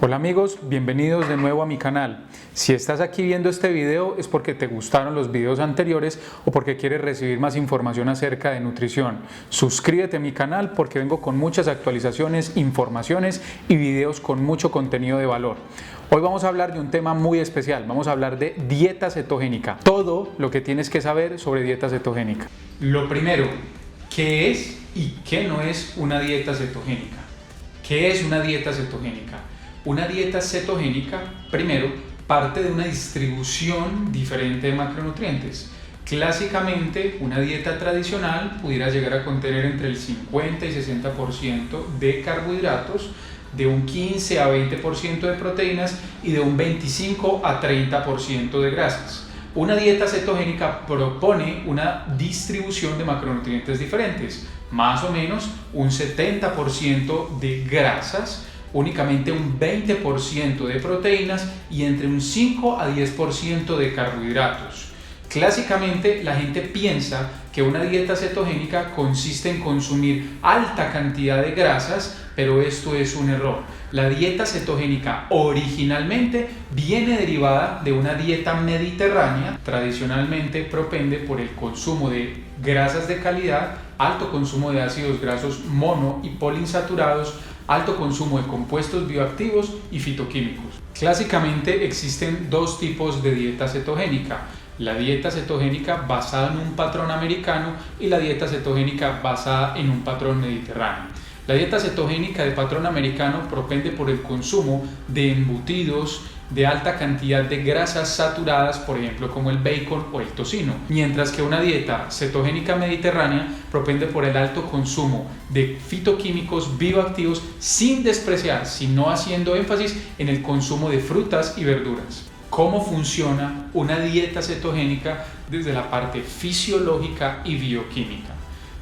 Hola amigos, bienvenidos de nuevo a mi canal. Si estás aquí viendo este video es porque te gustaron los videos anteriores o porque quieres recibir más información acerca de nutrición. Suscríbete a mi canal porque vengo con muchas actualizaciones, informaciones y videos con mucho contenido de valor. Hoy vamos a hablar de un tema muy especial, vamos a hablar de dieta cetogénica. Todo lo que tienes que saber sobre dieta cetogénica. Lo primero, ¿qué es y qué no es una dieta cetogénica? ¿Qué es una dieta cetogénica? Una dieta cetogénica, primero, parte de una distribución diferente de macronutrientes. Clásicamente, una dieta tradicional pudiera llegar a contener entre el 50 y 60% de carbohidratos, de un 15 a 20% de proteínas y de un 25 a 30% de grasas. Una dieta cetogénica propone una distribución de macronutrientes diferentes, más o menos un 70% de grasas, únicamente un 20% de proteínas y entre un 5 a 10% de carbohidratos. Clásicamente la gente piensa que una dieta cetogénica consiste en consumir alta cantidad de grasas, pero esto es un error. La dieta cetogénica originalmente viene derivada de una dieta mediterránea, tradicionalmente propende por el consumo de grasas de calidad, alto consumo de ácidos grasos mono y poliinsaturados, alto consumo de compuestos bioactivos y fitoquímicos. Clásicamente existen dos tipos de dieta cetogénica: la dieta cetogénica basada en un patrón americano y la dieta cetogénica basada en un patrón mediterráneo. La dieta cetogénica de patrón americano propende por el consumo de embutidos de alta cantidad de grasas saturadas, por ejemplo como el bacon o el tocino, mientras que una dieta cetogénica mediterránea propende por el alto consumo de fitoquímicos bioactivos, sin despreciar, sino haciendo énfasis en el consumo de frutas y verduras. ¿Cómo funciona una dieta cetogénica desde la parte fisiológica y bioquímica?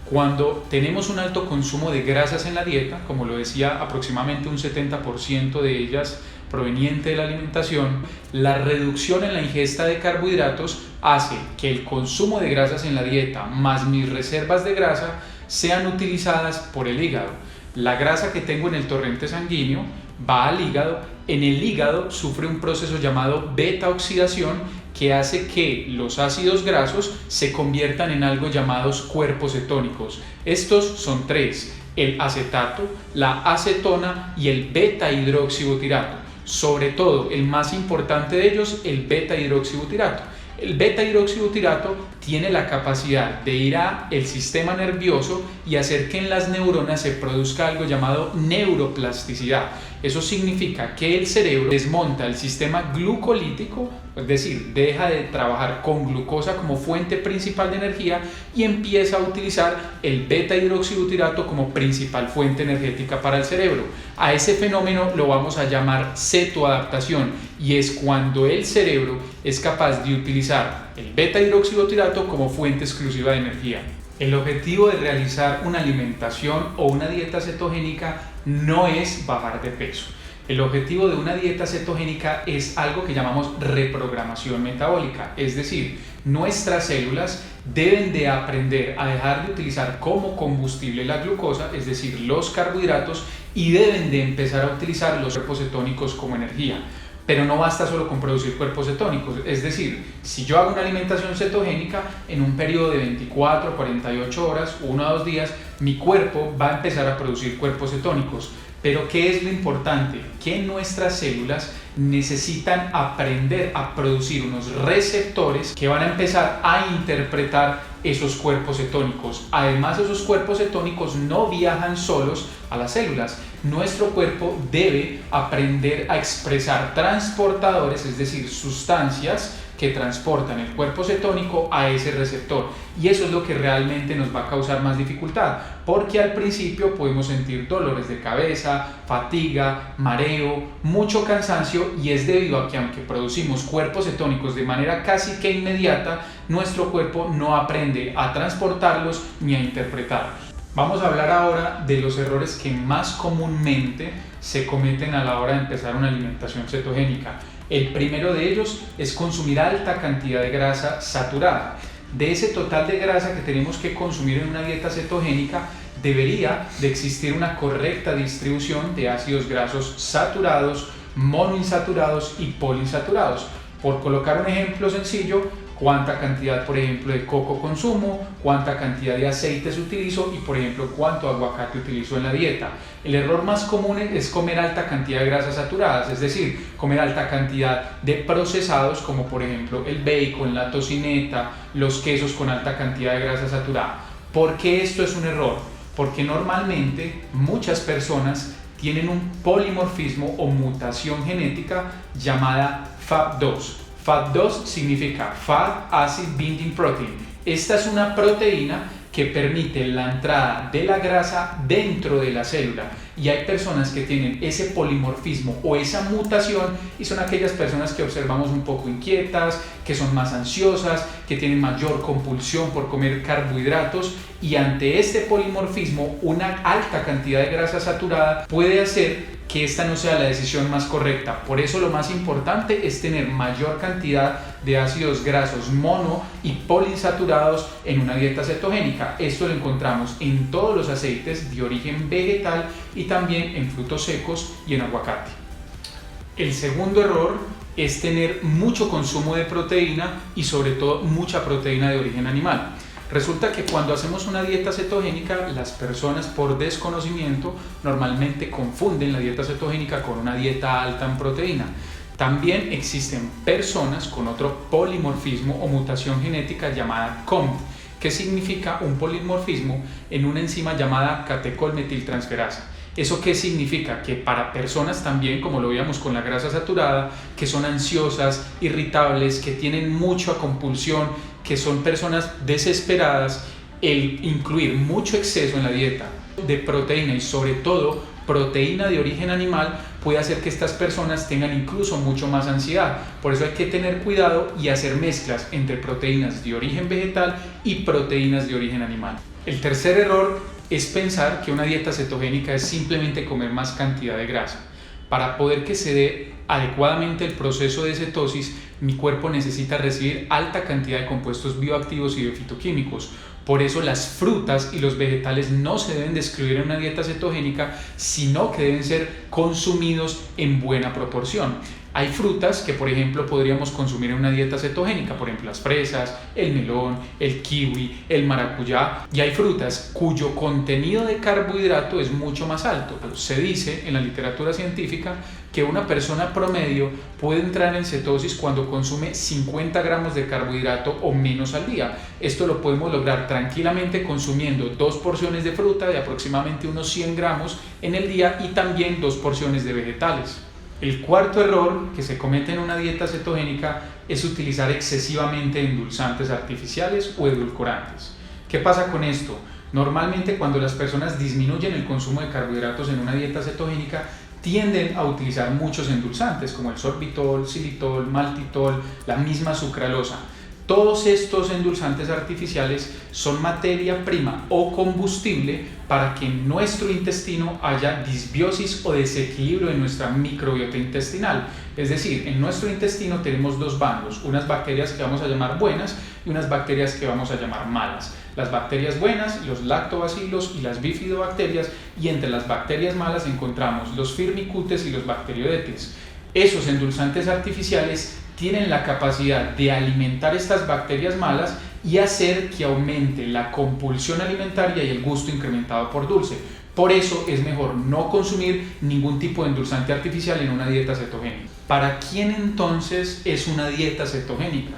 Cuando tenemos un alto consumo de grasas en la dieta, como lo decía, aproximadamente un 70% de ellas proveniente de la alimentación, la reducción en la ingesta de carbohidratos hace que el consumo de grasas en la dieta más mis reservas de grasa sean utilizadas por el hígado. La grasa que tengo en el torrente sanguíneo va al hígado. En el hígado sufre un proceso llamado beta-oxidación que hace que los ácidos grasos se conviertan en algo llamados cuerpos cetónicos. Estos son tres: el acetato, la acetona y el beta-hidroxibutirato. Sobre todo, el más importante de ellos, el beta-hidroxibutirato. El beta-hidroxibutirato tiene la capacidad de ir al sistema nervioso y hacer que en las neuronas se produzca algo llamado neuroplasticidad. Eso significa que el cerebro desmonta el sistema glucolítico, es decir, deja de trabajar con glucosa como fuente principal de energía y empieza a utilizar el beta-hidroxibutirato como principal fuente energética para el cerebro. A ese fenómeno lo vamos a llamar cetoadaptación, y es cuando el cerebro es capaz de utilizar el beta-hidroxibutirato como fuente exclusiva de energía. El objetivo de realizar una alimentación o una dieta cetogénica no es bajar de peso. El objetivo de una dieta cetogénica es algo que llamamos reprogramación metabólica, es decir, nuestras células deben de aprender a dejar de utilizar como combustible la glucosa, es decir, los carbohidratos, y deben de empezar a utilizar los cuerpos cetónicos como energía. Pero no basta solo con producir cuerpos cetónicos, es decir, si yo hago una alimentación cetogénica en un periodo de 24 a 48 horas, 1 a 2 días, mi cuerpo va a empezar a producir cuerpos cetónicos. Pero ¿qué es lo importante? Que nuestras células necesitan aprender a producir unos receptores que van a empezar a interpretar esos cuerpos cetónicos. Además, esos cuerpos cetónicos no viajan solos a las células. Nuestro cuerpo debe aprender a expresar transportadores, es decir, sustancias que transportan el cuerpo cetónico a ese receptor, y eso es lo que realmente nos va a causar más dificultad, porque al principio podemos sentir dolores de cabeza, fatiga, mareo, mucho cansancio, y es debido a que aunque producimos cuerpos cetónicos de manera casi que inmediata, nuestro cuerpo no aprende a transportarlos ni a interpretarlos. Vamos a hablar ahora de los errores que más comúnmente se cometen a la hora de empezar una alimentación cetogénica. El primero de ellos es consumir alta cantidad de grasa saturada. De ese total de grasa que tenemos que consumir en una dieta cetogénica, debería de existir una correcta distribución de ácidos grasos saturados, monoinsaturados y poliinsaturados. Por colocar un ejemplo sencillo, cuánta cantidad, por ejemplo, de coco consumo, cuánta cantidad de aceites utilizo y, por ejemplo, cuánto aguacate utilizo en la dieta. El error más común es comer alta cantidad de grasas saturadas, es decir, comer alta cantidad de procesados como, por ejemplo, el bacon, la tocineta, los quesos con alta cantidad de grasa saturada. ¿Por qué esto es un error? Porque normalmente muchas personas tienen un polimorfismo o mutación genética llamada FAP2. FAP2 significa Fat Acid Binding Protein. Esta es una proteína que permite la entrada de la grasa dentro de la célula, y hay personas que tienen ese polimorfismo o esa mutación y son aquellas personas que observamos un poco inquietas, que son más ansiosas, que tienen mayor compulsión por comer carbohidratos, y ante este polimorfismo una alta cantidad de grasa saturada puede hacer que esta no sea la decisión más correcta. Por eso lo más importante es tener mayor cantidad de ácidos grasos mono y poliinsaturados en una dieta cetogénica. Esto lo encontramos en todos los aceites de origen vegetal y también en frutos secos y en aguacate. El segundo error es tener mucho consumo de proteína y sobre todo mucha proteína de origen animal. Resulta que cuando hacemos una dieta cetogénica, las personas por desconocimiento normalmente confunden la dieta cetogénica con una dieta alta en proteína. También existen personas con otro polimorfismo o mutación genética llamada COMT, que significa un polimorfismo en una enzima llamada catecolmetiltransferasa. ¿Eso qué significa? Que para personas también, como lo veíamos con la grasa saturada, que son ansiosas, irritables, que tienen mucha compulsión, que son personas desesperadas, el incluir mucho exceso en la dieta de proteína y sobre todo proteína de origen animal puede hacer que estas personas tengan incluso mucho más ansiedad. Por eso hay que tener cuidado y hacer mezclas entre proteínas de origen vegetal y proteínas de origen animal. El tercer error es pensar que una dieta cetogénica es simplemente comer más cantidad de grasa. Para poder que se dé adecuadamente el proceso de cetosis, mi cuerpo necesita recibir alta cantidad de compuestos bioactivos y de fitoquímicos. Por eso las frutas y los vegetales no se deben de excluir en una dieta cetogénica, sino que deben ser consumidos en buena proporción. Hay frutas que, por ejemplo, podríamos consumir en una dieta cetogénica, por ejemplo, las fresas, el melón, el kiwi, el maracuyá, y hay frutas cuyo contenido de carbohidrato es mucho más alto. Se dice en la literatura científica que una persona promedio puede entrar en cetosis cuando consume 50 gramos de carbohidrato o menos al día. Esto lo podemos lograr tranquilamente consumiendo 2 porciones de fruta de aproximadamente unos 100 gramos en el día y también 2 porciones de vegetales. El cuarto error que se comete en una dieta cetogénica es utilizar excesivamente endulzantes artificiales o edulcorantes. ¿Qué pasa con esto? Normalmente cuando las personas disminuyen el consumo de carbohidratos en una dieta cetogénica, tienden a utilizar muchos endulzantes como el sorbitol, xilitol, maltitol, la misma sucralosa. Todos estos endulzantes artificiales son materia prima o combustible para que en nuestro intestino haya disbiosis o desequilibrio en nuestra microbiota intestinal. Es decir, en nuestro intestino tenemos dos bandos, unas bacterias que vamos a llamar buenas y unas bacterias que vamos a llamar malas. Las bacterias buenas, los lactobacilos y las bifidobacterias, y entre las bacterias malas encontramos los firmicutes y los bacteriodetes. Esos endulzantes artificiales tienen la capacidad de alimentar estas bacterias malas y hacer que aumente la compulsión alimentaria y el gusto incrementado por dulce. Por eso es mejor no consumir ningún tipo de endulzante artificial en una dieta cetogénica. ¿Para quién entonces es una dieta cetogénica?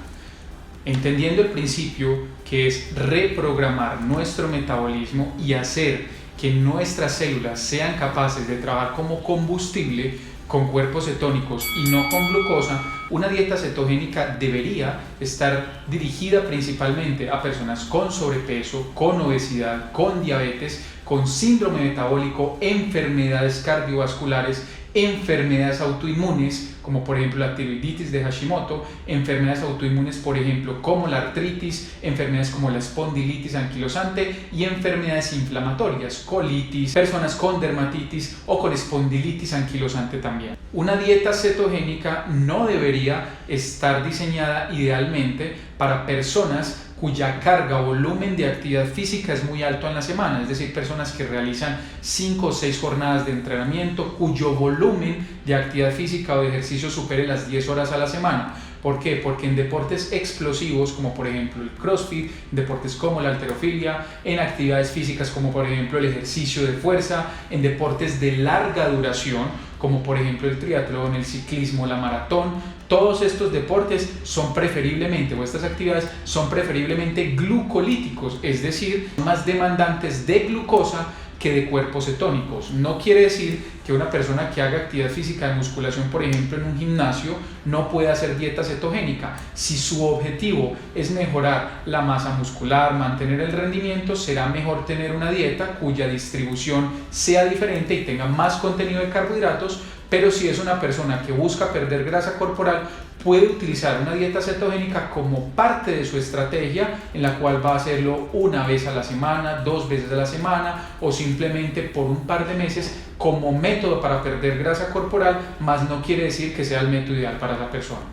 Entendiendo el principio que es reprogramar nuestro metabolismo y hacer que nuestras células sean capaces de trabajar como combustible con cuerpos cetónicos y no con glucosa, una dieta cetogénica debería estar dirigida principalmente a personas con sobrepeso, con obesidad, con diabetes, con síndrome metabólico, enfermedades cardiovasculares, enfermedades autoinmunes, como por ejemplo la tiroiditis de Hashimoto, enfermedades autoinmunes por ejemplo como la artritis, enfermedades como la espondilitis anquilosante y enfermedades inflamatorias, colitis, personas con dermatitis o con espondilitis anquilosante también. Una dieta cetogénica no debería estar diseñada idealmente para personas cuya carga o volumen de actividad física es muy alto en la semana, es decir, personas que realizan 5 o 6 jornadas de entrenamiento cuyo volumen de actividad física o de ejercicio supere las 10 horas a la semana. ¿Por qué? Porque en deportes explosivos como por ejemplo el CrossFit, deportes como la halterofilia, en actividades físicas como por ejemplo el ejercicio de fuerza, en deportes de larga duración como por ejemplo el triatlón, el ciclismo, la maratón, todos estos deportes son preferiblemente, o estas actividades son preferiblemente glucolíticos, es decir, más demandantes de glucosa que de cuerpos cetónicos. No quiere decir que una persona que haga actividad física de musculación, por ejemplo, en un gimnasio, no pueda hacer dieta cetogénica. Si su objetivo es mejorar la masa muscular, mantener el rendimiento, será mejor tener una dieta cuya distribución sea diferente y tenga más contenido de carbohidratos. Pero si es una persona que busca perder grasa corporal, puede utilizar una dieta cetogénica como parte de su estrategia, en la cual va a hacerlo una vez a la semana, 2 veces a la semana o simplemente por un par de meses como método para perder grasa corporal, más no quiere decir que sea el método ideal para la persona.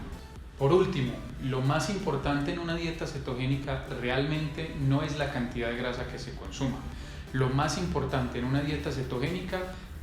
Por último, lo más importante en una dieta cetogénica realmente no es la cantidad de grasa que se consuma. Lo más importante en una dieta cetogénica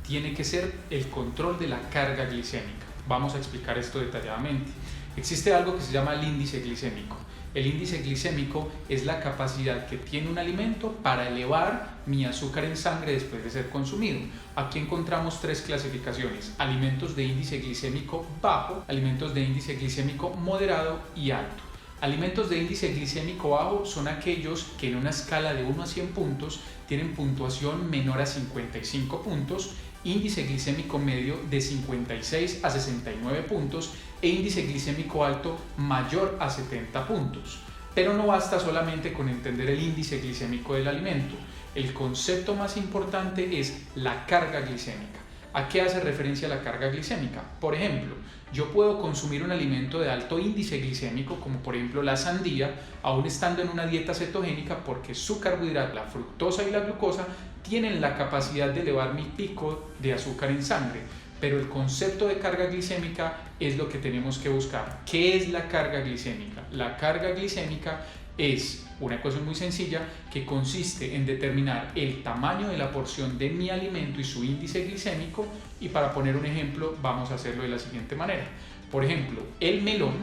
tiene que ser el control de la carga glicémica. Vamos a explicar esto detalladamente. Existe algo que se llama el índice glicémico. El índice glicémico es la capacidad que tiene un alimento para elevar mi azúcar en sangre después de ser consumido. Aquí encontramos 3 clasificaciones: alimentos de índice glicémico bajo, alimentos de índice glicémico moderado y alto. Alimentos de índice glicémico bajo son aquellos que en una escala de 1 a 100 puntos tienen puntuación menor a 55 puntos, índice glicémico medio de 56 a 69 puntos e índice glicémico alto mayor a 70 puntos. Pero no basta solamente con entender el índice glicémico del alimento. El concepto más importante es la carga glicémica. ¿A qué hace referencia la carga glicémica? Por ejemplo, yo puedo consumir un alimento de alto índice glicémico, como por ejemplo la sandía, aún estando en una dieta cetogénica, porque su carbohidrato, la fructosa y la glucosa, tienen la capacidad de elevar mi pico de azúcar en sangre. Pero el concepto de carga glicémica es lo que tenemos que buscar. ¿Qué es la carga glicémica? La carga glicémica es una ecuación muy sencilla que consiste en determinar el tamaño de la porción de mi alimento y su índice glicémico, y para poner un ejemplo vamos a hacerlo de la siguiente manera. Por ejemplo, el melón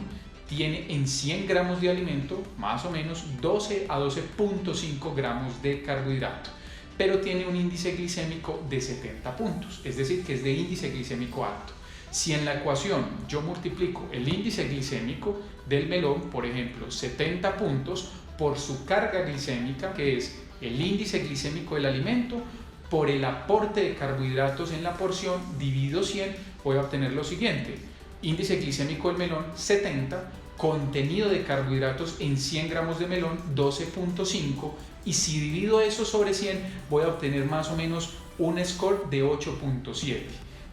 tiene en 100 gramos de alimento más o menos 12 a 12.5 gramos de carbohidrato, pero tiene un índice glicémico de 70 puntos, es decir, que es de índice glicémico alto. Si en la ecuación yo multiplico el índice glicémico del melón, por ejemplo, 70 puntos, por su carga glicémica, que es el índice glicémico del alimento, por el aporte de carbohidratos en la porción, dividido 100, voy a obtener lo siguiente: índice glicémico del melón 70, contenido de carbohidratos en 100 gramos de melón 12.5, y si divido eso sobre 100 voy a obtener más o menos un score de 8.7.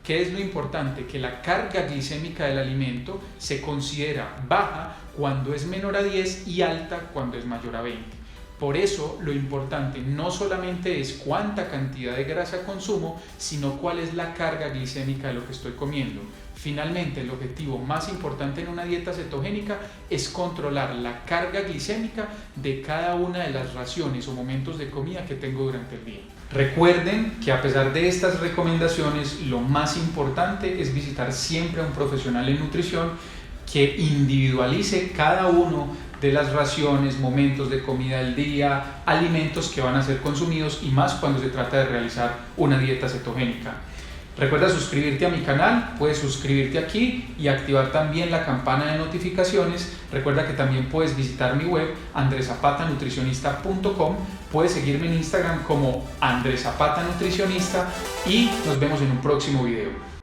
¿Qué es lo importante? Que la carga glicémica del alimento se considera baja cuando es menor a 10 y alta cuando es mayor a 20. Por eso lo importante no solamente es cuánta cantidad de grasa consumo, sino cuál es la carga glicémica de lo que estoy comiendo. Finalmente, el objetivo más importante en una dieta cetogénica es controlar la carga glicémica de cada una de las raciones o momentos de comida que tengo durante el día. Recuerden que a pesar de estas recomendaciones, lo más importante es visitar siempre a un profesional en nutrición que individualice cada uno de las raciones, momentos de comida del día, alimentos que van a ser consumidos, y más cuando se trata de realizar una dieta cetogénica. Recuerda suscribirte a mi canal, puedes suscribirte aquí y activar también la campana de notificaciones. Recuerda que también puedes visitar mi web andresapatanutricionista.com, puedes seguirme en Instagram como Andres Zapata Nutricionista y nos vemos en un próximo video.